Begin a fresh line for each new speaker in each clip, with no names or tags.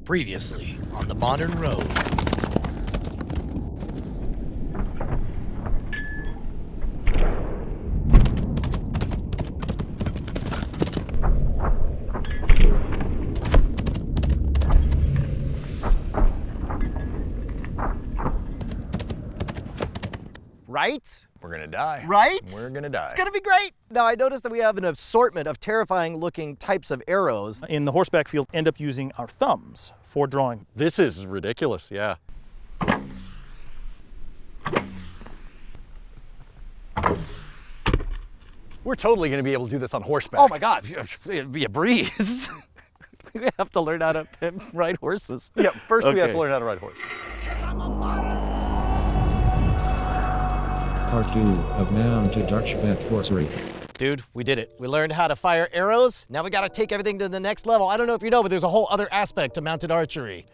Previously on the Modern Road. Right?
We're gonna die.
Right?
We're gonna die.
It's gonna be great. Now, I noticed that we have an assortment of terrifying looking types of arrows.
In the horseback field, end up using our thumbs for drawing.
This is ridiculous, yeah. We're totally gonna be able to do this on horseback.
Oh my God, it'd be a breeze. We have to learn how to ride horses.
Yeah, first we have
Okay.
to learn how to ride horses.
Part 2 of mounted archback horsery.
Dude, we did it. We learned how to fire arrows. Now we gotta take everything to the next level. I don't know if you know, but there's a whole other aspect to mounted archery.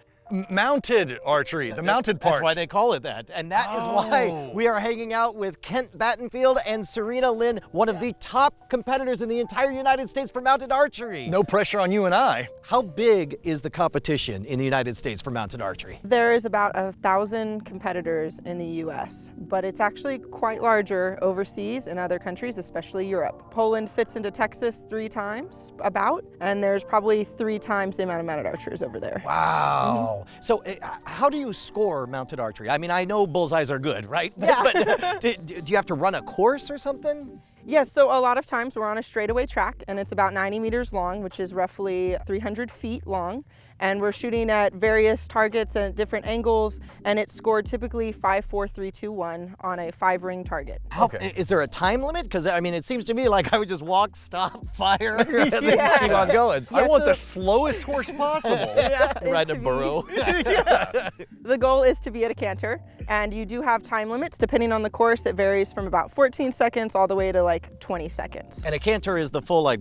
Mounted archery, the mounted part.
That's why they call it that. And that is why we are hanging out with Kent Battenfield and Serena Lynn, one of the top competitors in the entire United States for mounted archery.
No pressure on you and I.
How big is the competition in the United States for mounted archery?
There's about 1,000 competitors in the US, but it's actually quite larger overseas in other countries, especially Europe. Poland fits into Texas 3 times, about, and there's probably 3 times the amount of mounted archers over there.
Wow. So how do you score mounted archery? I mean, I know bullseyes are good, right?
Yeah.
But do you have to run a course or something?
Yes, so a lot of times we're on a straightaway track, and it's about 90 meters long, which is roughly 300 feet long. And we're shooting at various targets and different angles, and it's scored typically 5, 4, 3, 2, 1 on a 5-ring target.
Is there a time limit? Because I mean, it seems to me like I would just walk, stop, fire, and then keep on going.
I want the slowest horse possible.
Riding a burro.
The goal is to be at a canter, and you do have time limits. Depending on the course, it varies from about 14 seconds all the way to like 20 seconds.
And a canter is the full like,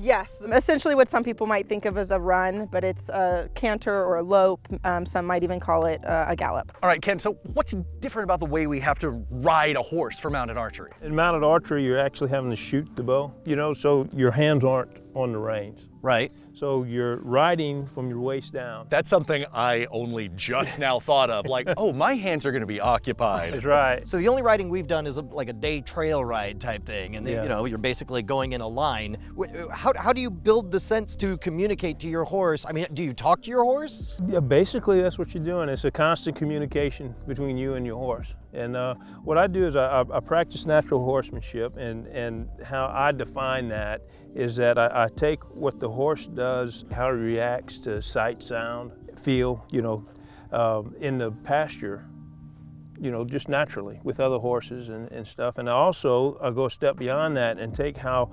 Yes, essentially what some people might think of as a run, but it's a canter or a lope. Some might even call it a gallop.
All right, Ken, so what's different about the way we have to ride a horse for mounted archery?
In mounted archery, you're actually having to shoot the bow, so your hands aren't on the reins.
Right.
So you're riding from your waist down.
That's something I only just now thought of. Like, oh, my hands are gonna be occupied.
That's right.
So the only riding we've done is like a day trail ride type thing. And then, you're basically going in a line. How do you build the sense to communicate to your horse? I mean, do you talk to your horse?
Yeah, basically that's what you're doing. It's a constant communication between you and your horse. And what I do is I practice natural horsemanship, and how I define that is that I take what the horse does, how it reacts to sight, sound, feel, in the pasture, just naturally with other horses and stuff. And I go a step beyond that and take how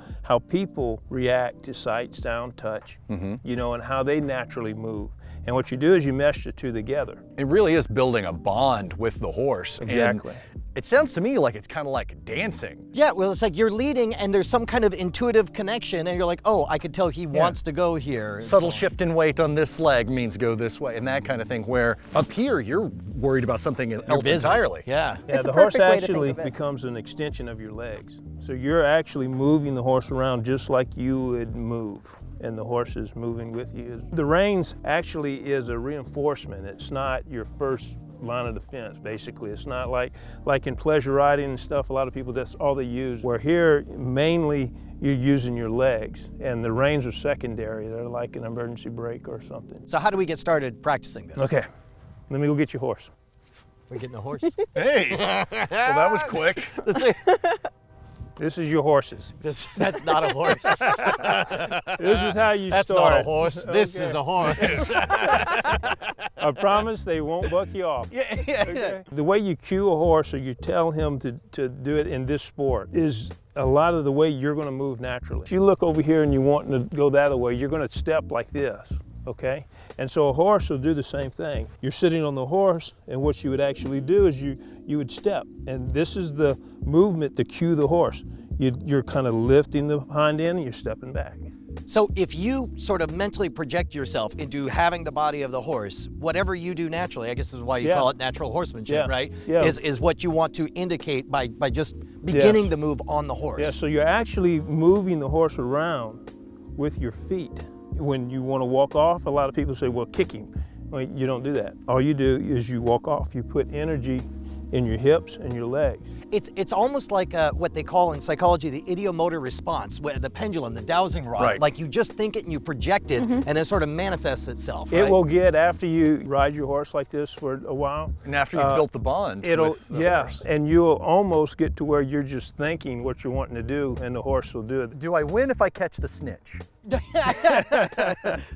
people react to sight, sound, touch, and how they naturally move. And what you do is you mesh the two together.
It really is building a bond with the horse.
Exactly.
And it sounds to me like it's kind of like dancing.
Yeah, well, it's like you're leading and there's some kind of intuitive connection and you're like, oh, I could tell he wants to go here.
Subtle shift in weight on this leg means go this way, and that kind of thing, where up here you're worried about something else entirely.
Yeah.
Yeah,
It's a
the horse
perfect way to think
actually
of it.
becomes an extension of your legs. So you're actually moving the horse around just like you would move, and the horse is moving with you. The reins actually is a reinforcement. It's not your first line of defense, basically. It's not like in pleasure riding and stuff, a lot of people, that's all they use. Where here, mainly you're using your legs, and the reins are secondary. They're like an emergency brake or something.
So how do we get started practicing this?
Okay, let me go get your horse.
We're getting a horse.
Hey, well, that was quick.
This is your horses.
That's not a horse.
This is how you
That's
start.
not a horse. This is a horse.
I promise they won't buck you off.
Yeah.
The way you cue a horse or you tell him to do it in this sport is a lot of the way you're going to move naturally. If you look over here and you want to go that other way, you're going to step like this, okay? And so a horse will do the same thing. You're sitting on the horse, and what you would actually do is you would step, and this is the movement to cue the horse. You're kind of lifting the hind end and you're stepping back.
So if you sort of mentally project yourself into having the body of the horse, whatever you do naturally, I guess this is why you call it natural horsemanship, right?
Yeah.
Is what you want to indicate by just beginning the move on the horse.
Yeah, so you're actually moving the horse around with your feet. When you want to walk off, a lot of people say, well, kick him. Well, you don't do that. All you do is you walk off. You put energy in your hips and your legs.
It's almost like what they call in psychology the ideomotor response, the pendulum, the dowsing rod.
Right.
Like you just think it and you project it, and it sort of manifests itself.
It
right?
will get, after you ride your horse like this for a while.
And after you've built the bond with the horse.
And you'll almost get to where you're just thinking what you're wanting to do, and the horse will do it.
Do I win if I catch the snitch?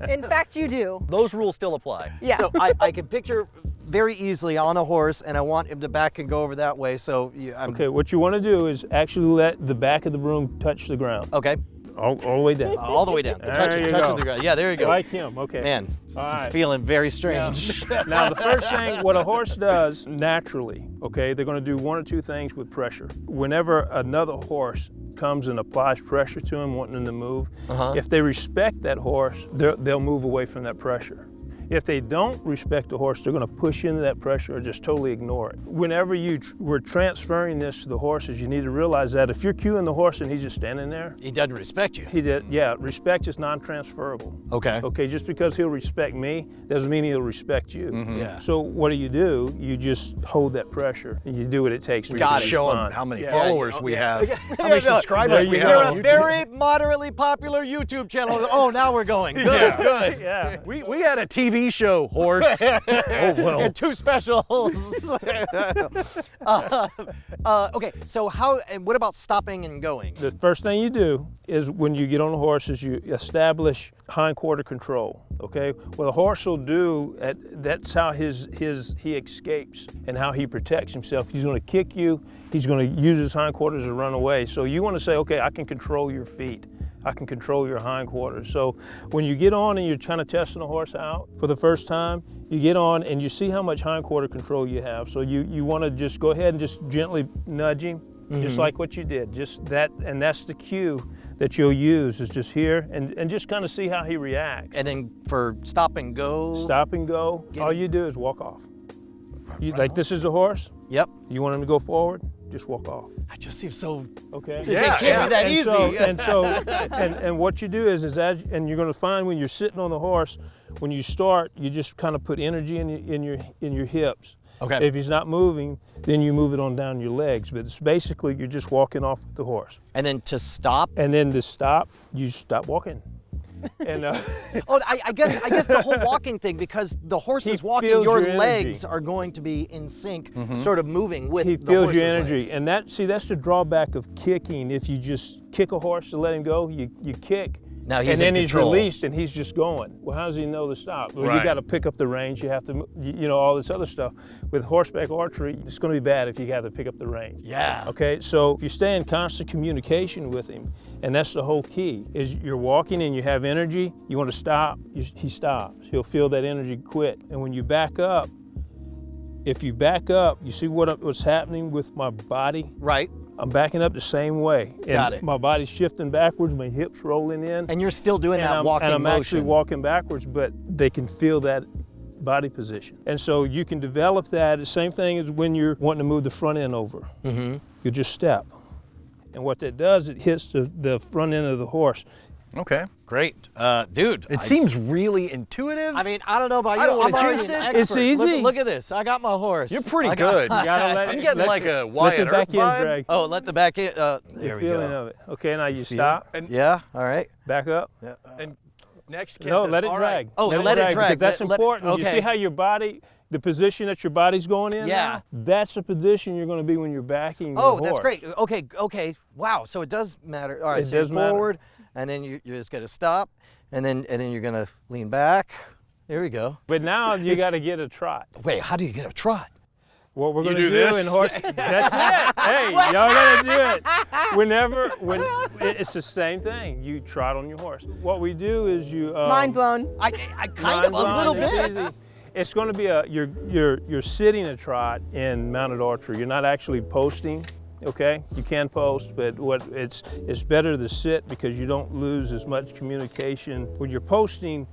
In fact, you do.
Those rules still apply.
Yeah.
So I can picture very easily on a horse, and I want him to back and go over that way. So
Okay, what you want to do is actually let the back of the broom touch the ground.
Okay.
All the way down.
All the way down. Touch
you
it
go.
the ground. Yeah, there you go.
Like him, okay.
Man,
All right.
feeling very strange.
Now, the first thing, what a horse does naturally, okay, they're going to do one or two things with pressure. Whenever another horse comes and applies pressure to him, wanting him to move, if they respect that horse, they'll move away from that pressure. If they don't respect the horse, they're going to push into that pressure or just totally ignore it. Whenever we're transferring this to the horses, you need to realize that if you're cueing the horse and he's just standing there,
He doesn't respect you.
respect is non-transferable.
Okay.
Okay, just because he'll respect me doesn't mean he'll respect you.
Yeah.
So what do? You just hold that pressure and you do what it takes. for you to
Show them
respond.
how many
Yeah.
followers we have, how
There
many
you go.
subscribers
There
we
you
have
go.
on
You're a
YouTube.
very moderately popular YouTube channel. Oh, now we're going. Good, good.
Yeah.
We had a TV show, horse. Oh, well.
And 2 specials. Okay, so what about stopping and going?
The first thing you do is when you get on the horse is you establish hindquarter control. Okay, what a horse will do, that's how he escapes and how he protects himself. He's going to kick you. He's going to use his hindquarters to run away. So you want to say, okay, I can control your feet. I can control your hindquarters. So when you get on and you're kind of testing a horse out for the first time, you get on and you see how much hindquarter control you have. So you want to just go ahead and just gently nudge him, just like what you did. Just that, and that's the cue that you'll use, is just here and just kind of see how he reacts.
And then for stop and go?
Stop and go, all you do is walk off. Like this is a horse,
Yep.
you want him to go forward, just walk off.
That just seems so...
Okay.
Yeah, it can't be that easy.
And what you do is and you're going to find when you're sitting on the horse, when you start, you just kind of put energy in your hips.
Okay.
If he's not moving, then you move it on down your legs. But it's basically you're just walking off with the horse.
And then to stop?
And then to stop, you stop walking. And
Oh, I guess the whole walking thing, because the horse is walking,
feels
your
your
legs
energy.
are going to be in sync, sort of moving with
he
the
feels
horse's
your energy.
legs.
And that's the drawback of kicking. If you just kick a horse to let him go, you kick.
Now he's
and then
in
he's
control.
released and he's just going. Well, how does he know to stop? Well,
Right.
you got to pick up the range. You have to, all this other stuff. With horseback archery, it's going to be bad if you got to pick up the range.
Yeah.
Okay, so if you stay in constant communication with him, and that's the whole key, is you're walking and you have energy, you want to stop, he stops. He'll feel that energy quit. And when you back up, if you back up, you see what's happening with my body?
Right.
I'm backing up the same way. And
Got it.
my body's shifting backwards, my hips rolling in.
And you're still doing that walking
and I'm
motion.
actually walking backwards, but they can feel that body position. And so you can develop that. The same thing as when you're wanting to move the front end over. You just step. And what that does, it hits the front end of the horse.
Okay.
Great. Dude.
It seems really intuitive.
I mean, I don't know about you.
I don't wanna
I'm already
jinx
an
it.
It's
expert.
easy.
Look at this. I got my horse.
You're pretty
I got-
good.
You gotta let
I'm
it-
getting
let
like
the-
a Wyatt
let the back
Earp
end
vibe.
drag.
Oh, let the back end. There
The
we
feeling
go.
of it. Okay, now you stop,
Yeah. All right.
back up.
And next kid
No,
says,
let it
"All
drag.
right."
Oh, let it drag.
Because that's
Let-
important. You
okay.
see how your body, the position that your body's going in
Yeah.
now? That's the position you're going to be when you're backing the
Oh,
horse.
that's great. Okay. Wow. So it does matter. All right.
It
So you're
does matter.
forward, and then you're just gonna stop, and then you're gonna lean back. There we go.
But now you got to get a trot.
Wait. How do you get a trot?
What we're going to
do
do
this?
in horse, that's it. Hey, y'all got to do it. When it's the same thing. You trot on your horse. What we do is you.
Mind blown.
I kind of a little
It's
bit.
easy. It's going to be you're sitting a trot in mounted archery. You're not actually posting. Okay, you can post, but it's better to sit because you don't lose as much communication. When you're posting,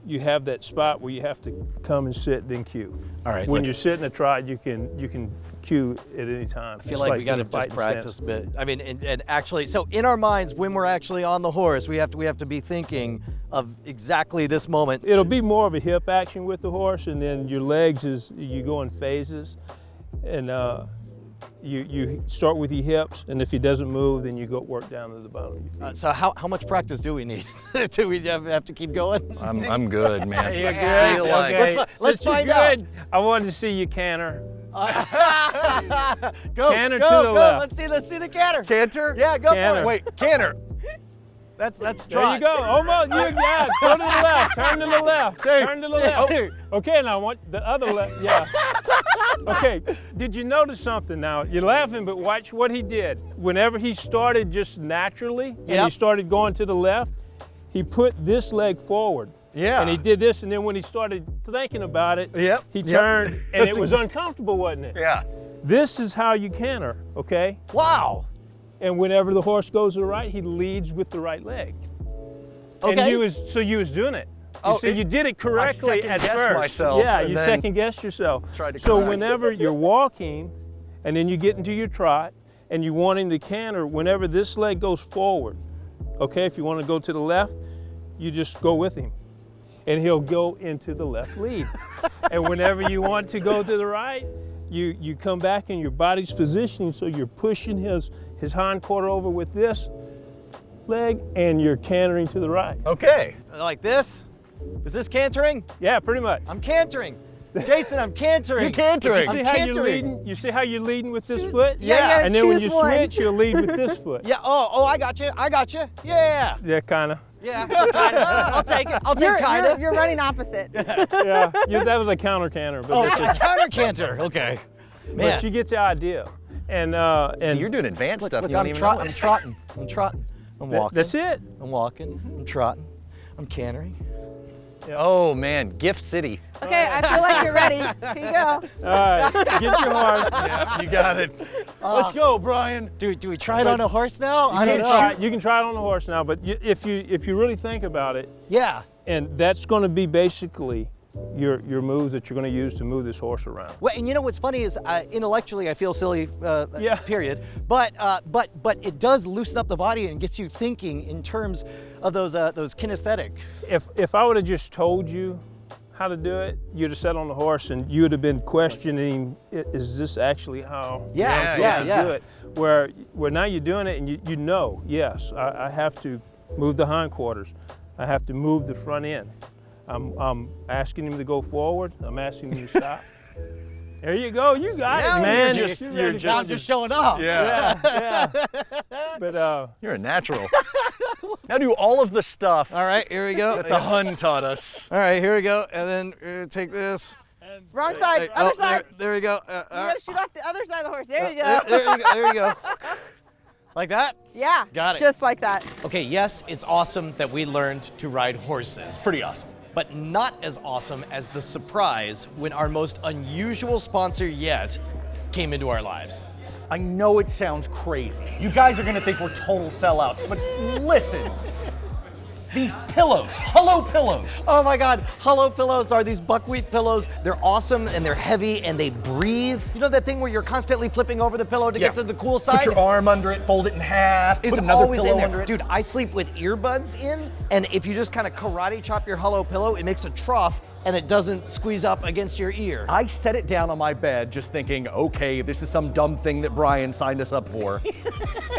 you have that spot where you have to come and sit, then cue.
All right.
When you're sitting a trot, you can cue at any time.
I feel like we got to just practice a bit. I mean, and actually, so in our minds, when we're actually on the horse, we have to be thinking of exactly this moment.
It'll be more of a hip action with the horse, and then your legs you go in phases, and you start with your hips, and if he doesn't move, then you go work down to the bottom of your feet.
So how much practice do we need? Do we have to keep going?
I'm good, man.
You're
I
good.
feel like-
Okay.
Let's
Since you're
find out.
good, I wanted to see you canter.
Go,
Canter
go,
to the
go.
left.
Let's see the canter.
Canter?
Yeah, go
Canter.
for it.
Wait, canter.
That's
There
trot.
you go. Almost. Yeah. Go to the left. Turn to the left. Turn to the left.
Two.
Okay, now I want the other left. Yeah. Okay. Did you notice something now? You're laughing, but watch what he did. Whenever he started just naturally, and
Yep.
he started going to the left, he put this leg forward.
Yeah.
And he did this, and then when he started thinking about it,
Yep.
he
Yep.
turned, and it was uncomfortable, wasn't it?
Yeah.
This is how you canter, okay?
Wow.
And whenever the horse goes to the right, he leads with the right leg.
Okay.
And you was doing it.
Oh,
You did it correctly at
second-guessed
first.
myself,
Yeah,
and
you
then
second guessed yourself.
tried to
So
correct.
whenever you're walking, and then you get into your trot, and you wanting to canter, whenever this leg goes forward, okay, if you want to go to the left, you just go with him. And he'll go into the left lead. And whenever you want to go to the right, you come back in your body's positioning, so you're pushing his hind quarter over with this leg, and you're cantering to the right.
Okay.
Like this? Is this cantering?
Yeah, pretty much.
I'm cantering. Jason, I'm cantering.
You're cantering.
You see
I'm
how
cantering.
you're leading? You see how you're leading with this foot?
Yeah, you gotta
And then when
choose
you
one.
switch, you'll lead with this foot.
Yeah. Oh, I got you. Yeah.
Yeah, kind of.
Yeah. Kinda. I'll take it. I'll take kinda.
You're running opposite.
Yeah, that was a counter canter, but,
Oh,
that's it.
counter canter. Okay. Man.
But you get the idea. And
So
and
you're doing advanced stuff.
Look,
You don't
I'm
even
trotting.
know
I'm
it.
trotting. I'm trotting. I'm walking.
that's it.
I'm walking. I'm trotting. I'm cantering.
Oh man, Gift City.
Okay, I feel like you're ready. Here you go.
All right, get your horse.
Yeah, you got it. Let's go, Brian.
Do we try it on a horse now? I don't know.
You can try it on the horse now, but if you really think about it,
Yeah.
and that's going to be basically your moves that you're going to use to move this horse around.
Well, and you know what's funny is intellectually I feel silly.
Yeah.
Period. But it does loosen up the body and gets you thinking in terms of those kinesthetic.
If I would have just told you how to do it, you'd have sat on the horse and you would have been questioning, is this actually how
Yeah,
I'm supposed
yeah,
to
yeah.
do it? Where now you're doing it and you know, yes, I have to move the hindquarters. I have to move the front end. I'm asking him to go forward. I'm asking him to stop. There you go. You got
Now
it, man.
You're just, I'm just showing off.
Yeah.
yeah. But
You're a natural. Now do all of the stuff
All right, here we go.
that the Hun taught us.
All right, here we go. And then take this.
Wrong side, other side.
There we go.
You gotta shoot off the other side of the horse. There you go.
There you go. Like that?
Yeah.
Got it.
Just like that.
Okay, yes, it's awesome that we learned to ride horses.
Pretty awesome.
But not as awesome as the surprise when our most unusual sponsor yet came into our lives.
I know it sounds crazy. You guys are gonna think we're total sellouts, but listen. These pillows, Hello pillows.
Oh my God, Hello pillows are these buckwheat pillows. They're awesome and they're heavy and they breathe. You know that thing where you're constantly flipping over the pillow to get to the cool side?
Put your arm under it, fold it in half,
It's
put another
always
pillow
in there.
under it.
Dude, I sleep with earbuds in, and if you just kind of karate chop your Hello pillow, it makes a trough and it doesn't squeeze up against your ear.
I set it down on my bed just thinking, okay, this is some dumb thing that Brian signed us up for.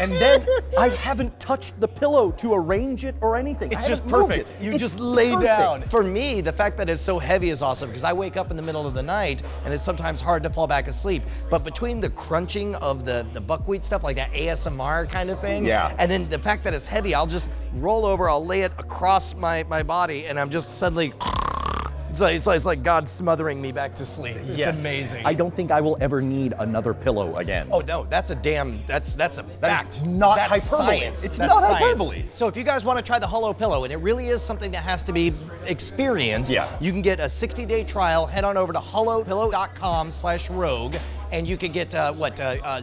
And then I haven't touched the pillow to arrange it or anything.
It's
I
just
haven't moved
perfect.
it.
You
It's
just lay
perfect.
down. For me, the fact that it's so heavy is awesome because I wake up in the middle of the night and it's sometimes hard to fall back asleep. But between the crunching of the buckwheat stuff, like that ASMR kind of thing,
Yeah.
and then the fact that it's heavy, I'll just roll over, I'll lay it across my body, and I'm just suddenly, it's like God smothering me back to sleep. It's
Yes.
amazing.
I don't think I will ever need another pillow again.
Oh no, that's a fact.
not
That's
hyperbole.
Science.
It's
That's
not
science.
hyperbole.
So if you guys want to try the Hello pillow, and it really is something that has to be experienced,
Yeah.
you can get a 60-day trial. Head on over to hellopillow.com/rogue, and you can get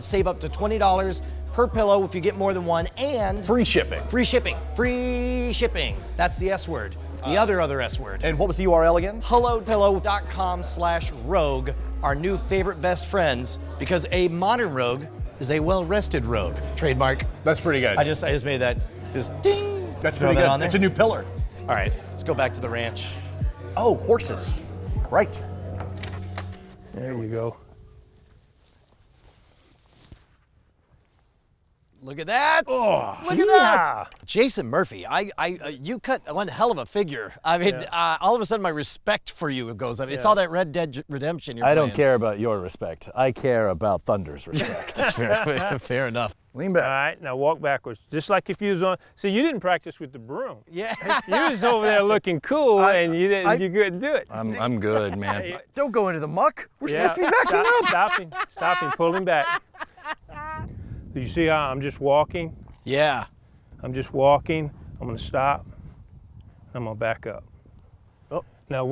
save up to $20 per pillow if you get more than one, and
Free shipping.
free shipping. Free shipping. That's the S word. The other S word.
And what was the URL again?
HelloPillow.com/rogue, our new favorite best friends, because a modern rogue is a well-rested rogue. Trademark.
That's pretty good.
I just made that, just ding.
That's
Throw
pretty
that
good.
on there.
It's a new pillar.
All right, let's go back to the ranch.
Oh, horses. Right.
There you go.
Look at that!
Oh,
Look at that! Jason Murphy, you cut one hell of a figure. I mean, all of a sudden my respect for you goes up. It's all that Red Dead Redemption you're
I
playing.
don't care about your respect. I care about Thunder's respect.
That's fair, fair enough.
Lean
All
back.
right, now walk backwards. Just like if you was on, see, you didn't practice with the broom.
Yeah.
You was over there looking cool and you couldn't do it.
I'm good, man.
Don't go into the muck. We're supposed to be backing up.
Stop him, pull him back. Do you see how I'm just walking?
Yeah.
I'm just walking. I'm gonna stop. I'm gonna back up.
Oh.
Now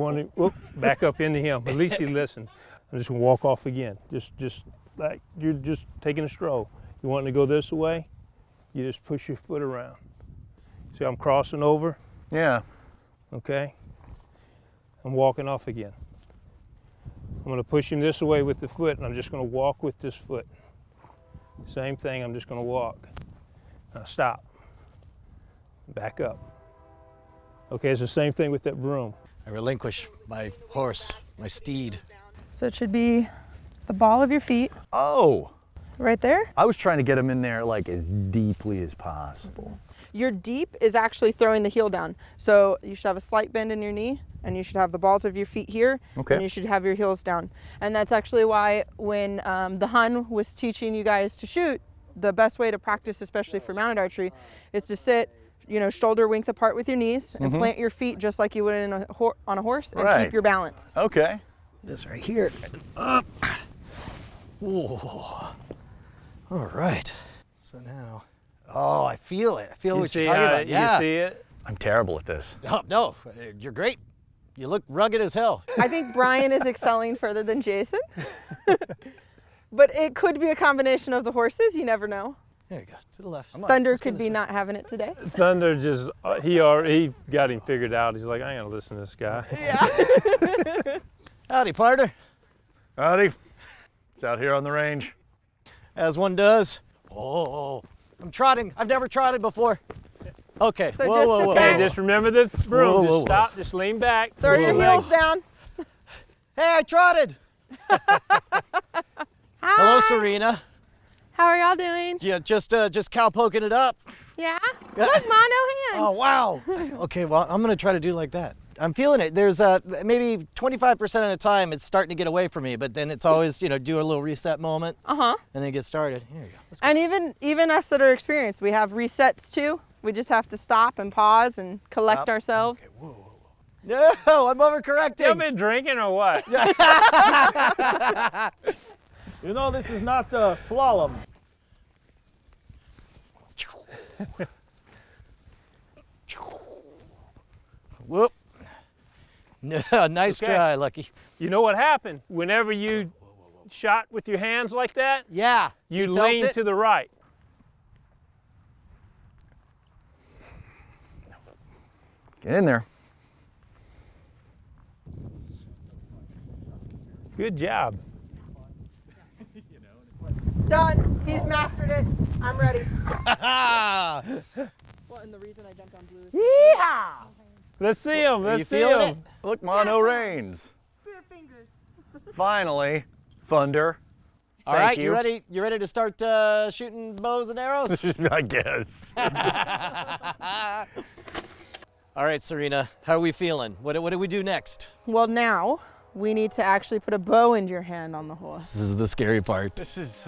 back up into him. At least he listened. I'm just gonna walk off again. Just like you're just taking a stroll. You want to go this way? You just push your foot around. See, I'm crossing over.
Yeah.
Okay. I'm walking off again. I'm gonna push him this way with the foot, and I'm just gonna walk with this foot. Same thing, I'm just gonna walk. Now stop. Back up. Okay, it's the same thing with that broom.
I relinquish my horse, my steed.
So it should be the ball of your feet
Oh,
right there.
I was trying to get him in there like as deeply as possible.
Your deep is actually throwing the heel down. So you should have a slight bend in your knee, and you should have the balls of your feet here,
Okay.
and you should have your heels down. And that's actually why when the Hun was teaching you guys to shoot, the best way to practice, especially for mounted archery, is to sit, shoulder length apart with your knees and plant your feet just like you would on a horse and
Right.
keep your balance.
Okay.
This right here. Up. Whoa. All right. So now, I feel it. I feel what you're talking about. Yeah.
You see it?
I'm terrible at this.
No, you're great. You look rugged as hell.
I think Brian is excelling further than Jason. But it could be a combination of the horses, you never know.
There you go, to the left.
Thunder could be not having it today.
Thunder just, he got him figured out. He's like, I ain't gonna listen to this guy.
Yeah.
Howdy, partner.
Howdy. It's out here on the range.
As one does. Oh, I'm trotting. I've never trotted before. Okay,
So
whoa,
just
whoa,
sit
whoa.
back.
Hey, just remember the broom.
Whoa, whoa,
Just
whoa.
stop, just lean back.
Throw your heels down.
Hey, I trotted. Hello, Serena.
How are y'all doing?
Yeah, just cow poking it up.
Yeah? Look, mono hands.
Oh, wow. Okay, well, I'm gonna try to do like that. I'm feeling it. There's maybe 25% of the time it's starting to get away from me, but then it's always, do a little reset moment
Uh-huh.
and then get started. Here you go. Let's go.
And even us that are experienced, we have resets too. We just have to stop and pause and collect ourselves.
No, I'm overcorrecting.
You been drinking or what?
This is not the slalom.
Whoop. No, nice
Okay.
try, Lucky.
You know what happened? Whenever you shot with your hands like that,
Yeah.
you
felt
lean
it?
to the right.
Get in there.
Good job.
Done. He's mastered it. I'm ready.
Ah!
Well, and the reason I jumped on blue is
Yeehaw! Let's see him.
Are you
Let's see
feeling
him.
it?
Look, mono reigns.
spear fingers.
Finally, Thunder.
All
Thank
right,
you.
you ready? You ready to start shooting bows and arrows?
I guess.
All right, Serena, how are we feeling? What do we do next?
Well, now we need to actually put a bow into your hand on the horse.
This is the scary part.
This is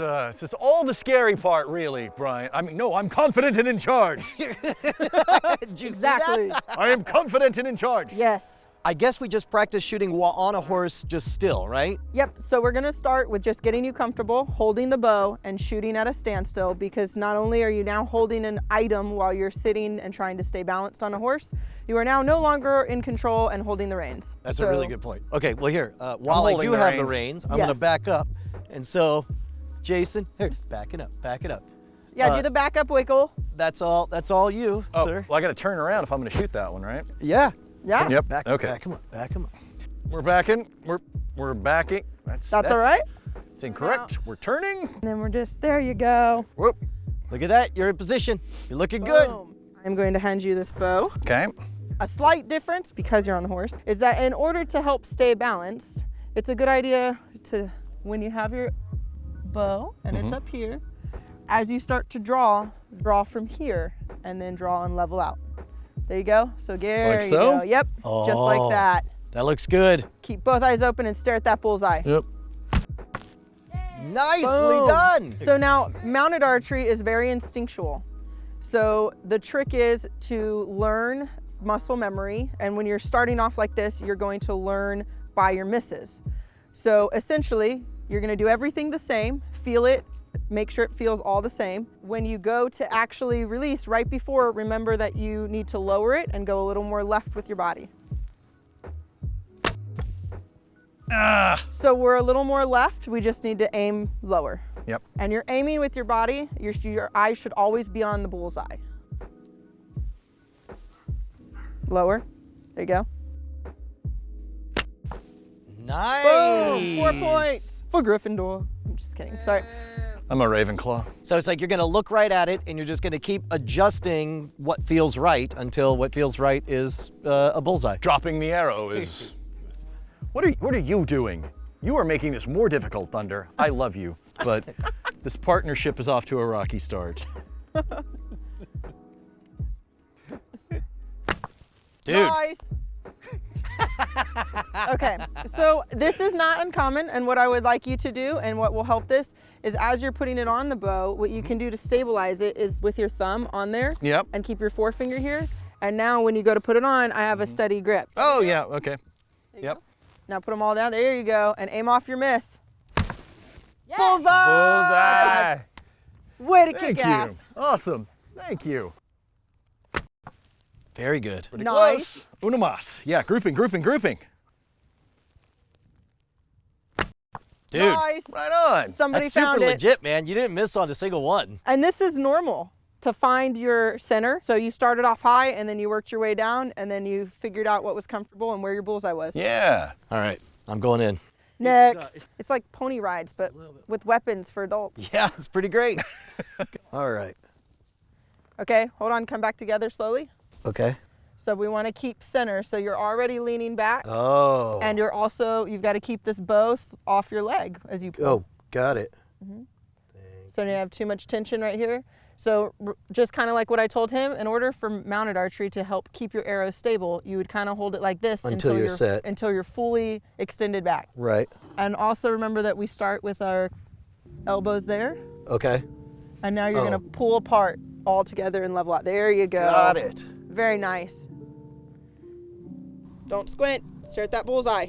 all the scary part, really, Brian. I mean, no, I'm confident and in charge.
Did you see
Exactly.
that?
I am confident and in charge.
Yes.
I guess we just practice shooting on a horse just still, right?
Yep, so we're gonna start with just getting you comfortable, holding the bow and shooting at a standstill, because not only are you now holding an item while you're sitting and trying to stay balanced on a horse, you are now no longer in control and holding the reins.
That's
So-
a really good point. Okay, well here, while I
holding
do
the
have the
reins.
reins, I'm gonna
Yes.
back up. And so, Jason, here, back it up.
Yeah, do the backup wiggle.
That's all you,
Oh,
sir.
well, I got to turn around if I'm going to shoot that one, right?
Yeah.
Yeah.
Yep.
Back,
Okay.
Back him up. Back him up.
We're backing. We're backing.
That's all right.
It's incorrect. We're turning.
And then we're just, there you go.
Whoop.
Look at that. You're in position. You're looking good.
Boom. I'm going to hand you this bow.
Okay.
A slight difference, because you're on the horse, is that in order to help stay balanced, it's a good idea to, when you have your bow and it's up here, as you start to draw from here and then draw and level out. There you go. So there you
so?
go. Yep. Just like that.
That looks good.
Keep both eyes open and stare at that bullseye.
Yep.
Nicely
Boom.
done.
So now mounted archery is very instinctual. So the trick is to learn muscle memory. And when you're starting off like this, you're going to learn by your misses. So essentially, you're going to do everything the same, feel it, make sure it feels all the same. When you go to actually release right before, remember that you need to lower it and go a little more left with your body. So we're a little more left, we just need to aim lower.
Yep.
And you're aiming with your body, your eyes should always be on the bullseye. Lower, there you go.
Nice.
Boom, 4 points for Gryffindor. I'm just kidding, sorry.
I'm a Ravenclaw.
So it's like you're gonna look right at it and you're just gonna keep adjusting what feels right until what feels right is a bullseye.
Dropping the arrow is. What are you doing? You are making this more difficult, Thunder. I love you, but this partnership is off to a rocky start.
Dude.
Nice. Okay, so this is not uncommon, and what I would like you to do and what will help this is as you're putting it on the bow, what you can do to stabilize it is with your thumb on there
Yep.
and keep your forefinger here. And now when you go to put it on, I have a steady grip.
Oh, yeah, okay. Yep.
Now put them all down, there you go, and aim off your miss.
Bullseye!
Bullseye.
Way to
Thank
kick
you.
ass.
Awesome. Thank you.
Very good.
Pretty
Nice.
close. Una más. Yeah, grouping.
Dude.
Nice.
Right on.
Somebody
That's super
found it.
legit, man. You didn't miss on a single one.
And this is normal to find your center. So you started off high and then you worked your way down and then you figured out what was comfortable and where your bullseye was.
Yeah.
All right, I'm going in.
Next. It's like pony rides, but with weapons for adults.
Yeah, it's pretty great. All right.
Okay, hold on, come back together slowly.
Okay.
So we want to keep center. So you're already leaning back.
Oh.
And you've got to keep this bow off your leg as you pull.
Oh, got it.
So you have too much tension right here. So just kind of like what I told him, in order for mounted archery to help keep your arrow stable, you would kind of hold it like this
Until you're set.
Until you're fully extended back.
Right.
And also remember that we start with our elbows there.
Okay.
And now you're going to pull apart all together and level out. There you go.
Got it.
Very nice. Don't squint. Stare at that bullseye.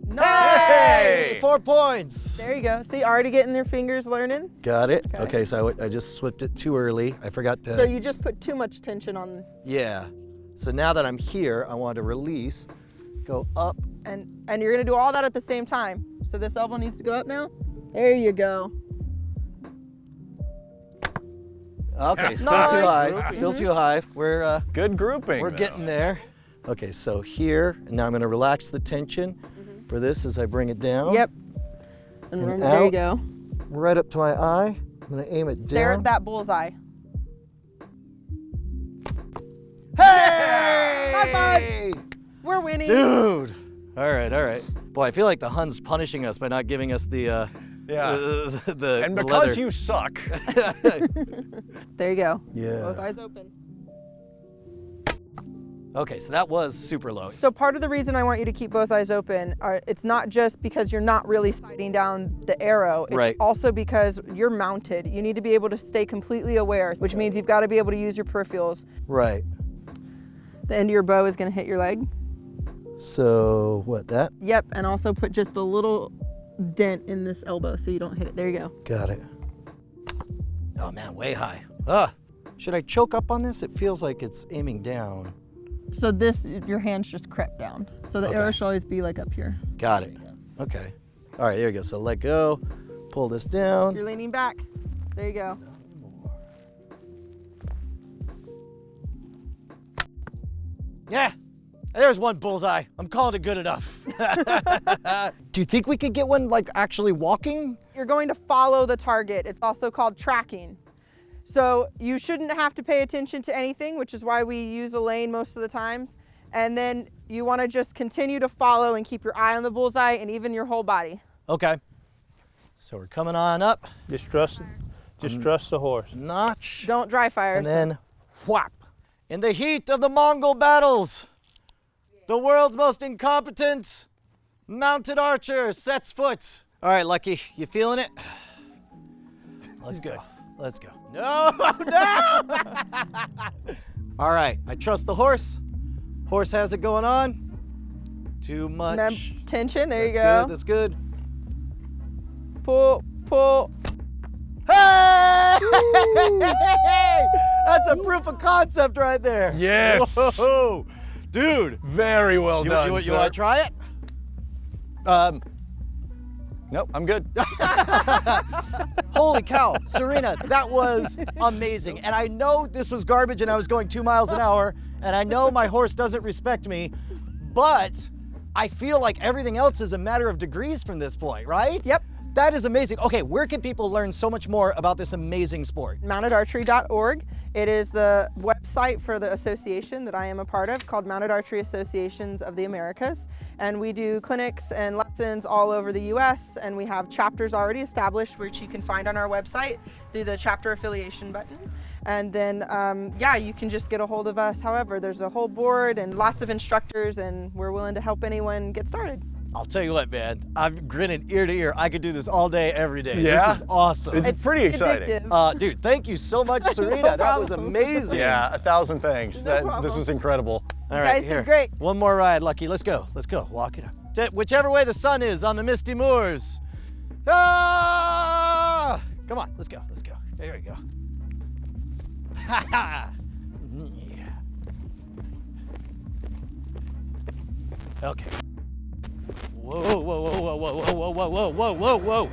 Nice!
Hey! 4 points.
There you go. See, already getting their fingers learning.
Got it. Okay, so I just slipped it too early. I forgot to.
So you just put too much tension on.
Yeah. So now that I'm here, I want to release, go up.
And you're going to do all that at the same time. So this elbow needs to go up now. There you go.
Okay, still
Nice.
too high. Still too high. We're
Good grouping.
we're
though.
getting there. Okay, so here, and now I'm going to relax the tension for this as I bring it down.
Yep. And remember, there you
out.
go.
Right up to my eye. I'm going to aim it
Stare
down.
at that bullseye.
Hey!
High five! We're winning.
Dude! All right, all right. Boy, I feel like the Hun's punishing us by not giving us the the
And
the
because
leather.
you suck.
There you go.
Yeah.
Both eyes open.
Okay, so that was super low.
So part of the reason I want you to keep both eyes open, it's not just because you're not really sighting down the arrow. It's
Right.
also because you're mounted. You need to be able to stay completely aware, which means you've got to be able to use your peripherals.
Right.
The end of your bow is going to hit your leg.
So what, that?
Yep, and also put just a little dent in this elbow so you don't hit it. There you go.
Got it. Oh man, way high. Ah, should I choke up on this? It feels like it's aiming down.
So this, your hands just crept down. So the arrow should always be like up here.
Got it. Okay. All right, here we go. So let go, pull this down.
You're leaning back. There you go.
Yeah. There's one bullseye. I'm calling it good enough. Do you think we could get one like actually walking?
You're going to follow the target. It's also called tracking. So you shouldn't have to pay attention to anything, which is why we use a lane most of the times. And then you want to just continue to follow and keep your eye on the bullseye and even your whole body.
Okay. So we're coming on up.
Just trust the horse.
Notch.
Don't dry fire.
And then whap. In the heat of the Mongol battles, the world's most incompetent mounted archer sets foot. All right, Lucky, you feeling it? Let's go. Let's go. No, no! All right, I trust the horse. Horse has it going on. Too much.
Tension, there you
That's
go.
good, that's good.
Pull, pull.
Hey! That's a proof of concept right there.
Yes.
Whoa. Dude.
Very well done,
You want
sir.
to try it?
Nope, I'm good.
Holy cow, Serena, that was amazing. And I know this was garbage and I was going 2 miles an hour, and I know my horse doesn't respect me, but I feel like everything else is a matter of degrees from this point, right?
Yep.
That is amazing. Okay, where can people learn so much more about this amazing sport?
MountedArchery.org. It is the website for the association that I am a part of called Mounted Archery Associations of the Americas. And we do clinics and lessons all over the US, and we have chapters already established, which you can find on our website through the chapter affiliation button. And then, yeah, you can just get a hold of us. However, there's a whole board and lots of instructors, and we're willing to help anyone get started.
I'll tell you what, man, I'm grinning ear to ear. I could do this all day, every day.
Yeah?
This is awesome.
It's pretty exciting.
Addictive.
Dude, thank you so much, Serena. That was amazing.
Yeah, 1,000 thanks.
No
This
problem.
was incredible.
All right,
guys did
here.
great.
One more ride, Lucky. Let's go. Let's go. Walk it up. Whichever way the sun is on the misty moors. Ah! Come on, let's go. Let's go. There we go. Ha ha. Yeah. Okay. Whoa, whoa, whoa, whoa, whoa, whoa, whoa, whoa, whoa, whoa, whoa, whoa.